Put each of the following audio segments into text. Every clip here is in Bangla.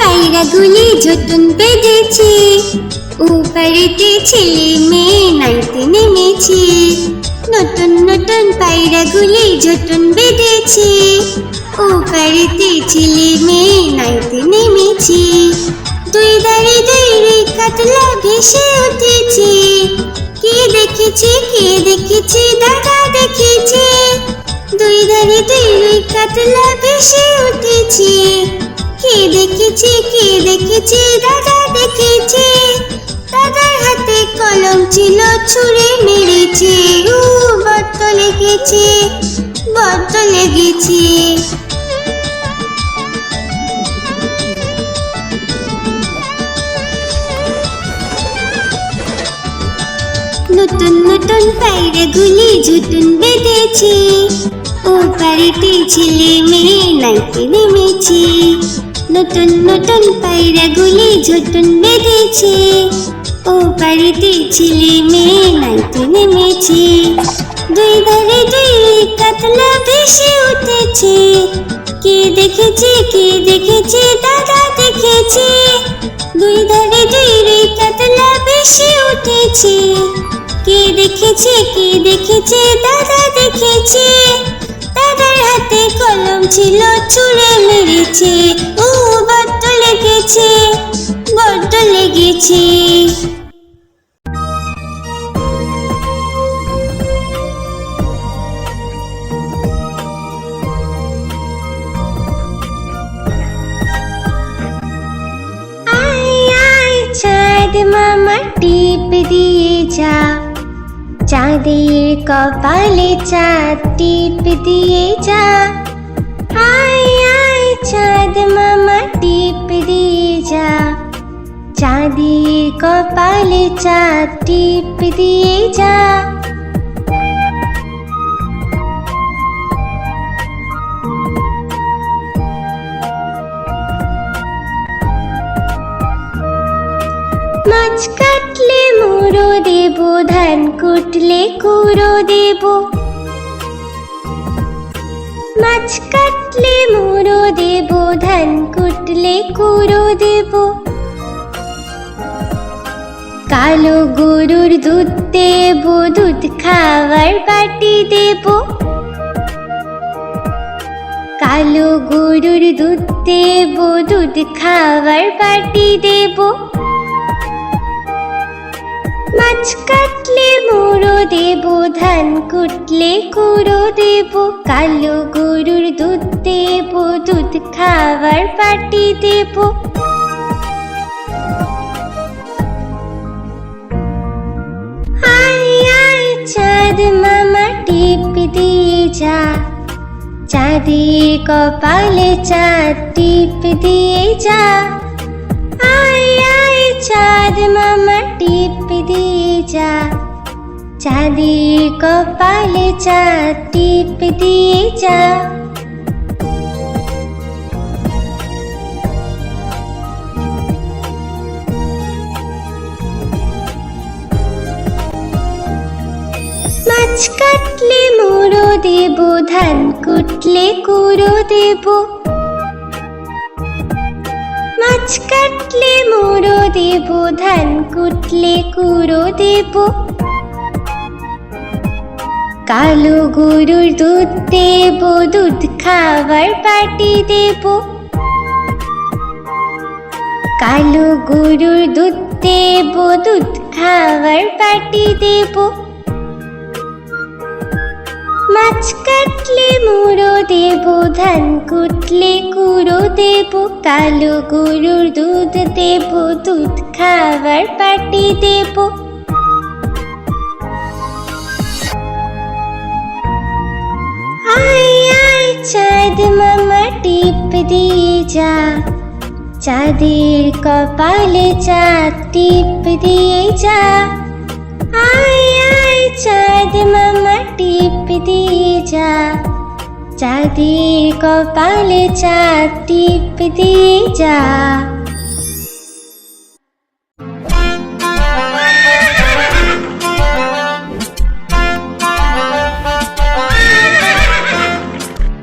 পায়রাগুলি ঝুটুন বেঁধেছে, ওপারেতে ছেলে মেয়ে নাইতে নেমেছে। নতুন নতুন পায়রাগুলি ঝুটুন বেঁধেছে, ওপারেতে ছেলে মেয়ে নাইতে নেমেছে। দুই ধারে দুই রে কাতলা ভেসে উঠেছে, কে দেখেছে কে দেখেছে দাদা দেখেছে। দুই ধারে দুই রে কাতলা ভেসে উঠেছে, কে দেখেছে কে দেখেছে দাদা দেখেছে। দাদার হাতে কলম ছিল ছুঁড়ে মেরেছে, বড্ড লেগেছে বড্ড লেগেছে। নতুন নতুন পায়রাগুলি ঝুটুন বেঁধেছে, ওপারেতে ছেলে মেয়ে নাইতে নেমেছে। নতুন নতুন পায়রাগুলি ঝুটুন বেঁধেছে, ওপারেতে ছেলে মেয়ে নাইতে নেমেছে। দুই ধারে দুই কাতলা ভেসে উঠেছে, কে দেখেছে কে দেখেছে দাদা দেখেছে। দুই ধারে দুই কাতলা ভেসে উঠেছে, কে দেখেছে কে দেখেছে দাদা দেখেছে। দাদার হাতে কলম ছিল ছুঁড়ে মেরেছে, বড্ড লেগেছে বড্ড লেগেছে। চাঁদ মামা টিপ দিয়ে যা, চাঁদের কপালে চাঁদ টিপ দিয়ে যা। আয় আয় চাঁদ মামা টিপ দিয়ে যা, চাঁদের কপালে চাঁদ টিপ দিয়ে যা। মাছ কাটলে মুড়ো দেব, ধান কুটলে কুড়ো দেব। মাছ কাটলে মুড়ো দেব, ধান কুটলে কুড়ো দেব। কালো গরুর দুধ দেব, দুধ খাওয়ার বাটি দেব। কালো গরুর দুধ দেব, দুধ খাওয়ার বাটি দেব। মাছ কাটলে মুড়ো দেব, ধান কুটলে কুড়ো দেব। কালো গরুর দুধ দেব, দুধ খাওয়ার বাটি দেব। আয় আয় চাঁদ মামা টিপ দিয়ে যা, চাঁদের কপালে চাঁদ টিপ দিয়ে যা। আয় আয় চাঁদ মামা টিপ দিয়ে যা, চাঁদের কপালে চাঁদ টিপ দিয়ে যা। মাছ কাটলে মুড়ো দেব, ধান কুটলে কুড়ো দেব। মাছ কাটলে মুড়ো দেব, ধান কুটলে কুড়ো দেব। কালো গরুর দুধ দেব, দুধ খাওয়ার বাটি দেব। কালো গরুর দুধ দেব, দুধ খাওয়ার বাটি দেব। মাছ কাটলে মুড়ো দেব, ধান কুটলে কুড়ো দেব। কালো গরুর দুধ দেব, দুধ খাওয়ার বাটি দেব। আয় আয় চাঁদ মামা টিপ দিয়ে যা, চাঁদের কপালে চাঁদ টিপ দিয়ে যা। আয় আয় চাঁদ মামা টিপ দিয়ে যা, চাঁদের কপালে চাঁদ টিপ দিয়ে যা।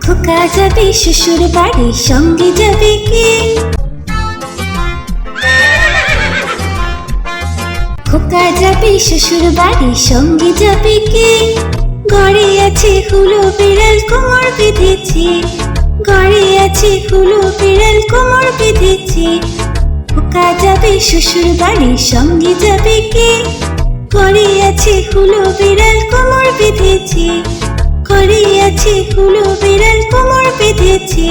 খোকা যাবে শ্বশুর বাড়ি, সঙ্গে যাবে কে? খোকা যাবে শ্বশুর বাড়ি, সঙ্গে যাবে কে? ঘরে আছে হুলো বিড়াল, কোমর বেঁধেছে। ঘরে আছে হুলো বিড়াল, কোমর বেঁধেছে। খোকা যাবে শ্বশুর বাড়ি, সঙ্গে যাবে কে? ঘরে আছে হুলো বিড়াল, কোমর বেঁধেছে। ঘরে আছে হুলো বিড়াল, কোমর বেঁধেছে।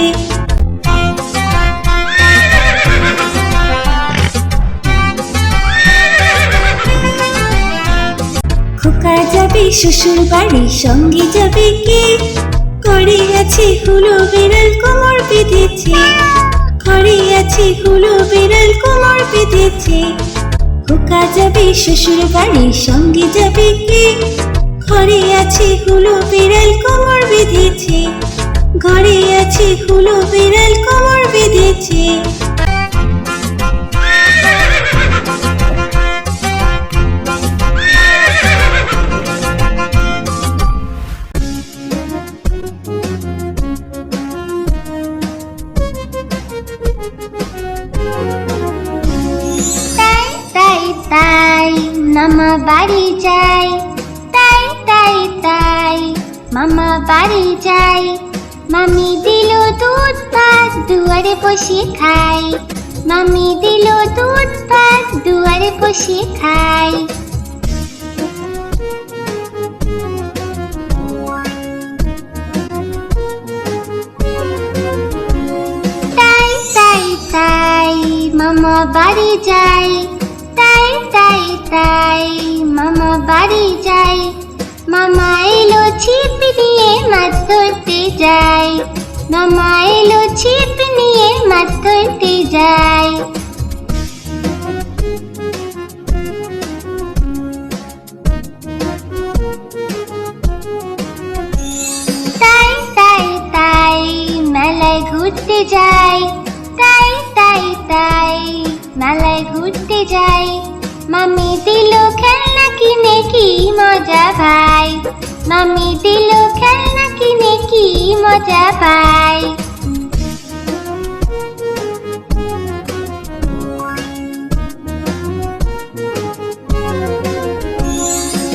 খোকা যাবে শ্বশুর বাড়ি, সঙ্গে যাবে কে? ঘরে আছে হুলো বিড়াল, কোমর বেঁধেছে। ঘরে আছে হুলো বিড়াল, কোমর বেঁধেছে। খোকা যাবে শ্বশুর বাড়ি, সঙ্গে যাবে কে? ঘরে আছে হুলো বিড়াল, কোমর বেঁধেছে। ঘরে আছে হুলো বিড়াল, কোমর বেঁধেছে। তাই মামা বাড়ি যাই, তাই তাই তাই মামা বাড়ি যাই। মামি দিল দুধ ভাত, দুয়ারে বসে খাই। মামি দিল দুধ ভাত, দুয়ারে বসে খাই। তাই তাই তাই মামা বাড়ি যাই, তাই তাই তাই মামা বাড়ি যাই। মামা এলো ছিপ নিয়ে মাছ ধরতে যাই। মামা এলো ছিপ নিয়ে মাছ ধরতে যাই। তাই তাই তাই মেলায় ঘুরতে যাই। তাই তাই তাই মেলায় ঘুরতে যাই। মামি দিল খেলনা কিনে, কি মজা ভাই। মামি দিল খেলনা কিনে, কি মজা ভাই।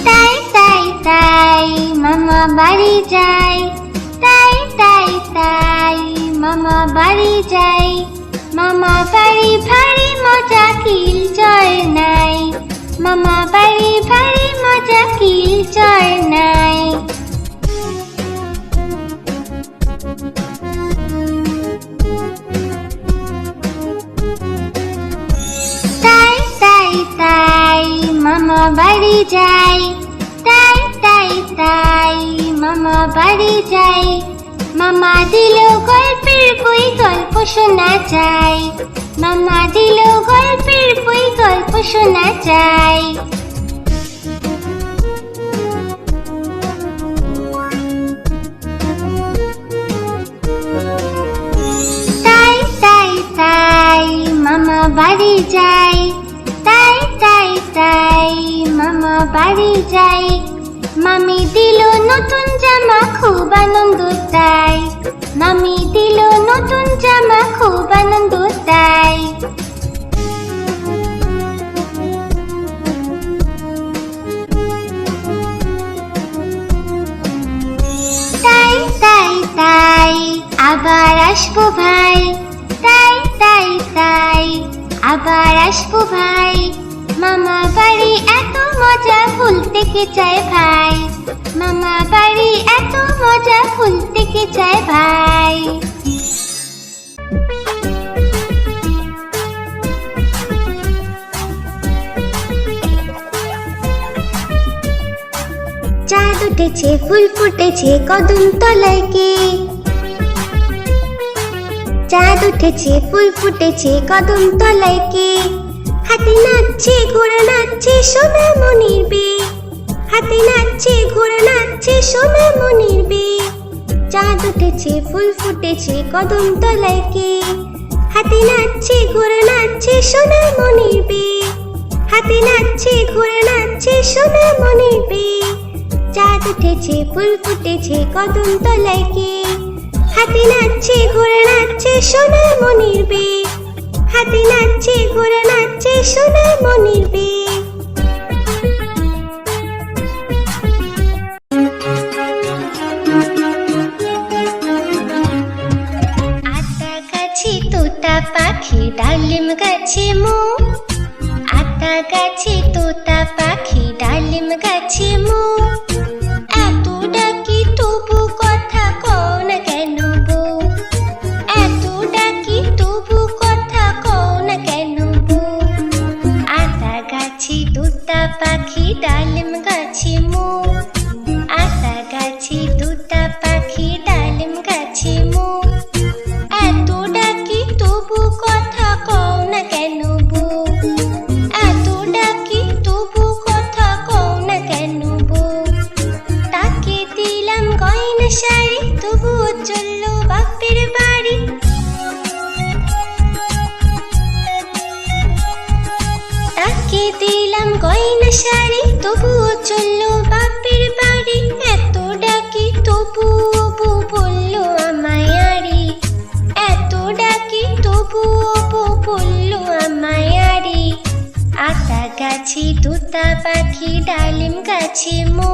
তাই তাই তাই মামা বাড়ি যাই। তাই তাই তাই মামা বাড়ি যাই। মামা বাড়ি ভারী মজা, কিল জয় নাই। মামা বাড়ি ভারী মজা, কিল জয় নাই। তাই তাই তাই মামা বাড়ি যাই। তাই তাই তাই মামা বাড়ি যাই। মামা দিল গল্পের বই, গল্প শোনা চাই। মামা দিল গল্পের বই, গল্প শোনা চাই। তাই তাই তাই মামা বাড়ি যাই। তাই তাই তাই মামা বাড়ি যাই। মামি দিল নতুন জামা, খুব আনন্দ তাই। মামি দিল নতুন জামা, খুব আনন্দ তাই। তাই তাই তাই আবার আসবো ভাই। তাই তাই তাই আবার আসবো ভাই। মামা বাড়ি এত মজা, ভুলতে কে চায় ভাই। মামা বাড়ি এত মজা, ভুলতে কে চায় ভাই। চাঁদ উঠেছে, ফুল ফুটেছে, কদম তলায় কে? চাঁদ উঠেছে, ফুল ফুটেছে, কদম তলায় কে? হাতি নাচছে, ঘোড়া নাচছে, সোনা মনির বে। হাতি নাচছে, ঘোড়া নাচছে, সোনা মনির বে। চাঁদ উঠেছে, ফুল ফুটেছে, কদম তলায় কে? হাতি নাচছে, ঘোড়া নাচছে, সোনা মনির বে। হাতি নাচছে, ঘোড়া নাচছে, সোনা মনির বে। চাঁদ উঠেছে, ফুল ফুটেছে, কদম তলায় কে? হাতি নাচছে, ঘোড়া নাচছে, সোনা মনির বে। হাতি নাচছে, ঘোড়া নাচছে, সোনা মনির বে। গাছে তোতা পাখি ডালিম গাছে মো,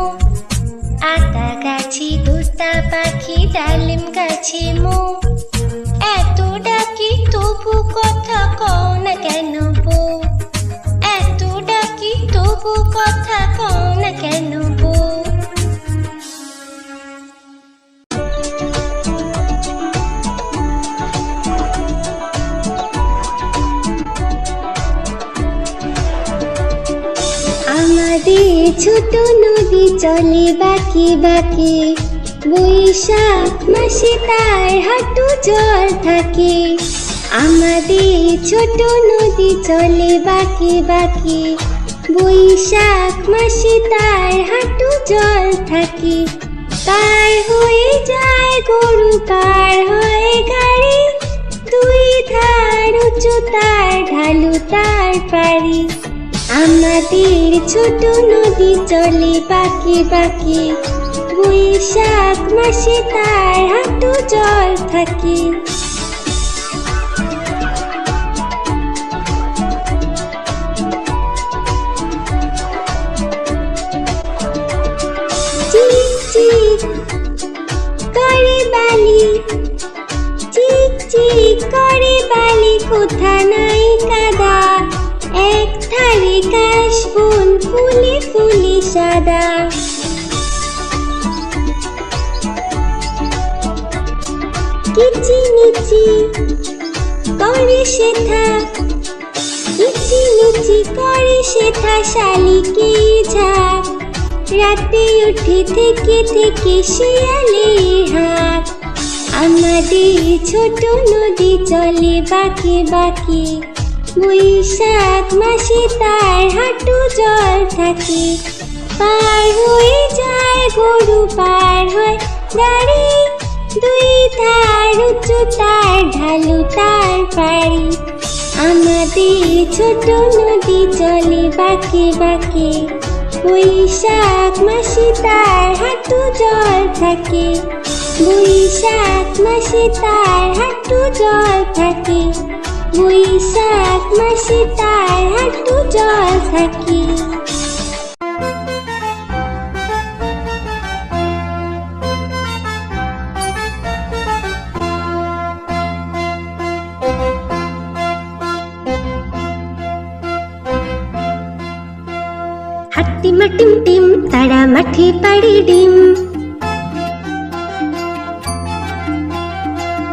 আতা গাছে তোতা পাখি ডালিম গাছে মো। এত ডাকি তবু কথা কও না কেন বউ, এত ডাকি তবু কথা কও না কেন বউ। আমাদের ছোট নদী চলে বাঁকে বাঁকে, বৈশাখ মাসে তার হাঁটু জল থাকে। আমাদের ছোট নদী চলে বাঁকে বাঁকে, বৈশাখ মাসে তার হাঁটু জল থাকে। পার হয়ে যায় গরু, পার হয়ে গাড়ি, দুই ধার উঁচু তার ঢালু তার পাড়ি। আমাদের ছোট নদী চলে বাঁকে বাঁকে, বৈশাখ মাসে তার হাঁটু জল থাকে। চিক চিক করে বালি, চিক চিক করে বালি, কোথা নাই কাদা, এক ধারে কাশবন ফুলে ফুলে সাদা। কিচিমিচি করে সেথা, কিচিমিচি করে সেথা শালিকে ঝাঁক, রাতে উঠে থেকে থেকে শিয়ালে হাঁক। আমাদের ছোট নদী চলে বাঁকে বাঁকে, বৈশাখ মাসে তার হাঁটু জল থাকে। পার হয়ে যায় গরু, পার হয় গাড়ি, দুই ধার উঁচু তার ঢালু তার পাড়ি। আমাদের ছোট নদী চলে বাঁকে বাঁকে, বৈশাখ মাসে তার হাঁটু জল থাকে। বৈশাখ মাসে তার হাঁটু জল থাকে, বৈশাখ মাসে তার হাঁটু জল থাকে। হাট্টিমা টিম টিম তারা মাঠে পাড়ে ডিম,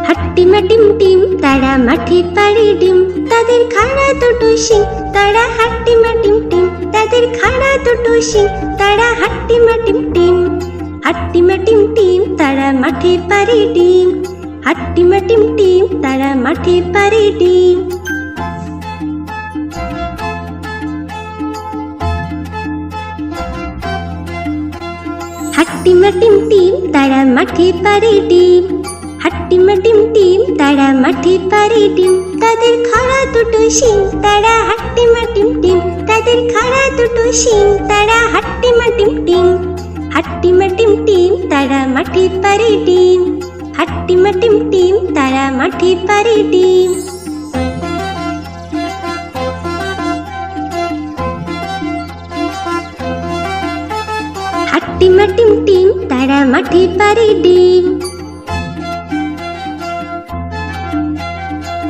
হাট্টিমা টিম টিম তারা মাঠে পাড়ে ডিম। তাদের খাড়া দুটো শিং, তারা হাট্টিমা টিম টিম, তাদের খাড়া দুটো শিং, তারা হাট্টিমা টিম টিম। হাট্টিমা টিম টিম তারা মাঠে পাড়ে ডিম, হাট্টিমা টিম টিম তারা মাঠে পাড়ে ডিম। হাট্টিমা টিম টিম তারা মাঠে পাড়ে ডিম, হাট্টিমা টিম টিম তারা মাঠে পাড়ে ডিম। তাদের খাড়া দুটো শিং, তারা হাট্টিমা টিম টিম, তাদের খাড়া দুটো শিং, তারা হাট্টিমা টিম টিম। হাট্টিমা টিম টিম তারা মাঠে পাড়ে ডিম, হাট্টিমা টিম টিম তারা মাঠে পাড়ে ডিম। হাট্টিমা টিম টিম তারা মাঠে পাড়ে ডিম,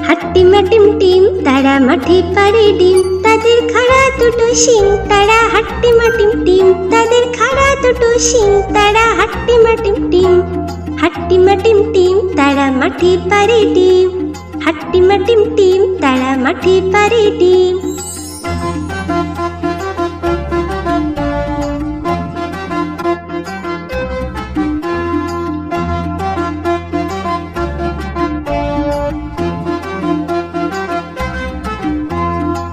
হাট্টিমা টিম টিম তারা মাঠে পাড়ে ডিম। তাদের খাড়া দুটো শিং, তারা হাট্টিমা টিম টিম, তাদের খাড়া দুটো শিং, তারা হাট্টিমা টিম টিম। হাট্টিমা টিম টিম তারা মাঠে পাড়ে ডিম, হাট্টিমা টিম টিম তারা মাঠে পাড়ে ডিম।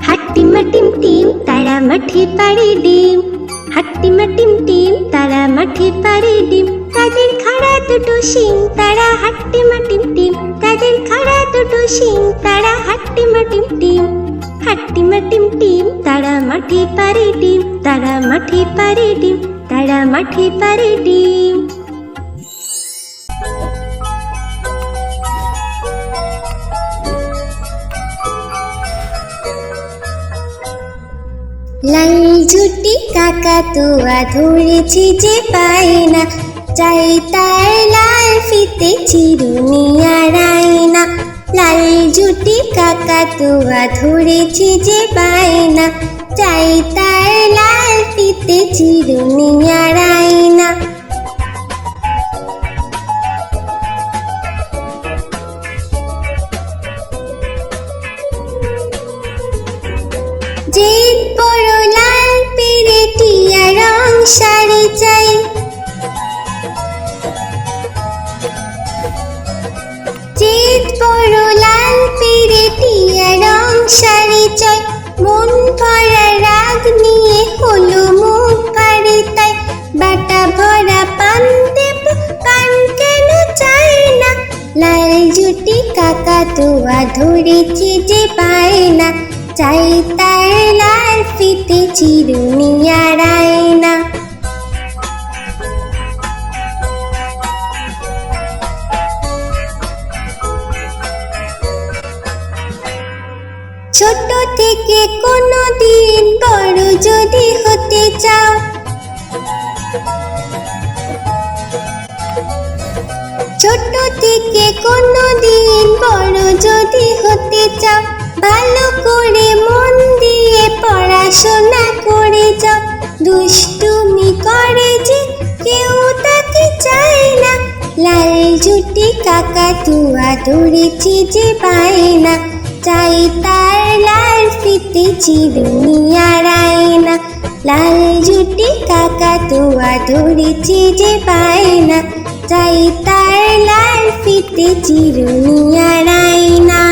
হাট্টিমা টিম টিম তারা মাঠে পাড়ে ডিম, হাট্টিমা টিম টিম তারা মাঠে পাড়ে ডিম। তাদের খাড়া দুটো শিং, তারা হাট্টিমা টিম টিম, তাদের খাড়া দুটো শিং, তারা হাট্টিমা টিম টিম। হাট্টিমা টিম টিম তারা মাঠে পাড়ে ডিম, তারা মাঠে পাড়ে ডিম, তারা মাঠে পাড়ে ডিম। লাল ঝুটি কাকাতুয়া ধরেছে যে পায় না, চাই তার লাল ফিতে চিরুনি আর আয়না। লাল ঝুটি কাকাতুয়া ধরেছে যে পায় না, চাই তার লাল ফিতে চিরুনি আর আয়না। জেদ বড় লাল পেরে টিয়া রং শাড়ি চাই, জেদ বড় লাল পেরে টিয়া রং শাড়ি চাই। মন ভরা রাগ নিয়ে হলো মুখ ভারী তাই, বাটা ভরা পান দেব পান কেন চাই না। লাল ঝুটি কাকাতুয়া ধরেছে যে পায় না, চাই তার লাল ফিতে চিরুনি আর আয়না। ছোট থেকে কোনো দিন বড় যদি হতে চাও, ছোট থেকে কোনো দিন বড় যদি হতে চাও, ভালো করে মন দিয়ে পড়াশোনা করে যাও। দুষ্টুমি করে যে কেউ তাকে চায় না, লাল ঝুটি কাকাতুয়া ধরেছে যে পায় না, চাই তার লাল ফিতে চিরুনি আর আয়না। লাল ঝুটি কাকাতুয়া ধরেছে যে পায় না, চাই তার লাল ফিতে চিরুনি আর আয়না।